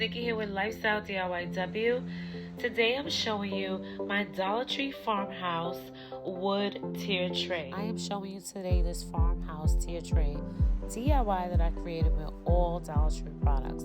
Nikki here with Lifestylediyw. Today I'm showing you my Dollar Tree Farmhouse wood tier tray. I am showing you today this Farmhouse tier tray DIY that I created with all Dollar Tree products.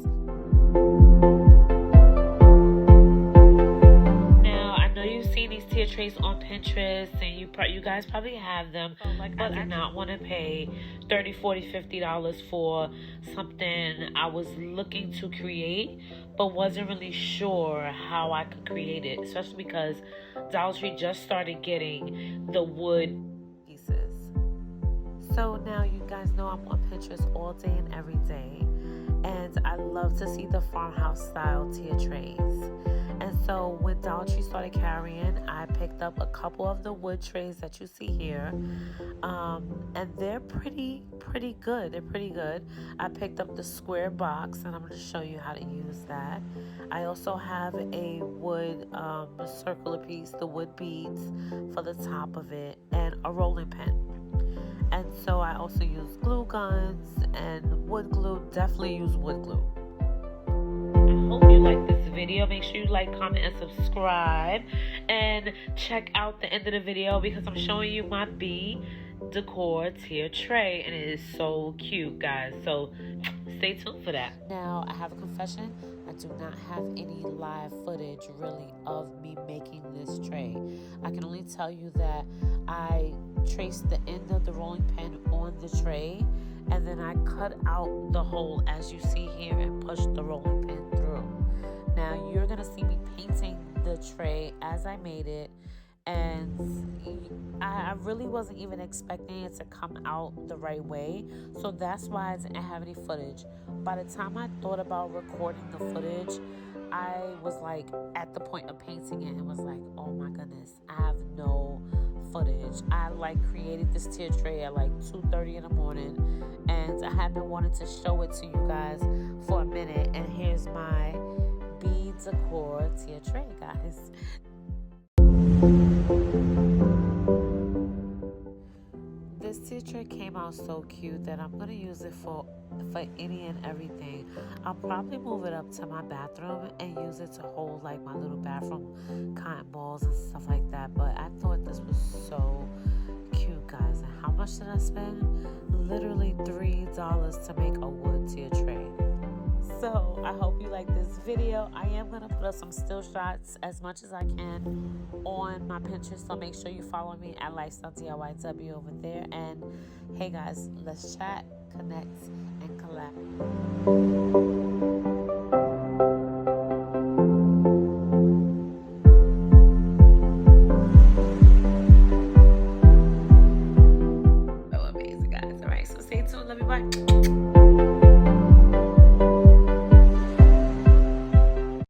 Now I know you've seen these tier trays on Pinterest and you guys probably have them, but I did not want to pay $30, $40, $50 for something I was looking to create but wasn't really sure how I could create it, especially because Dollar Tree just started getting the wood pieces. So now you guys know I'm on Pinterest all day and every day, and I love to see the farmhouse style tier trays. And so when Dollar Tree started carrying, I picked up a couple of the wood trays that you see here, and they're pretty good. They're pretty good. I picked up the square box, and I'm going to show you how to use that. I also have a wood circular piece, the wood beads for the top of it, and a rolling pin. And so I also use glue guns and wood glue. Definitely use wood glue. I hope you like this video. Make sure you like, comment, and subscribe, and check out the end of the video because I'm showing you my Decor tier tray, and it is so cute, guys. So stay tuned for that. Now I have a confession. I do not have any live footage really of me making this tray. I can only tell you that I traced the end of the rolling pin on the tray, and then I cut out the hole as you see here and pushed the rolling pin through. Now you're gonna see me painting the tray as I made it, and I really wasn't even expecting it to come out the right way, so that's why I didn't have any footage. By the time I thought about recording the footage, I was like at the point of painting it and was like, oh my goodness, I have no footage. I created this tier tray at 2:30 in the morning, and I have been wanting to show it to you guys for a minute, and here's my Decor tier tray, guys. This tier tray came out so cute that I'm gonna use it for any and everything. I'll probably move it up to my bathroom and use it to hold my little bathroom cotton balls and stuff like that. But I thought this was so cute, guys. And how much did I spend? Literally $3 to make a wood tier tray. So I hope you like this video. I am going to put up some still shots as much as I can on my Pinterest, so make sure you follow me at Lifestylediyw over there. And hey guys, let's chat, connect, and collab. So amazing, guys. All right, so stay tuned. Love you. Bye.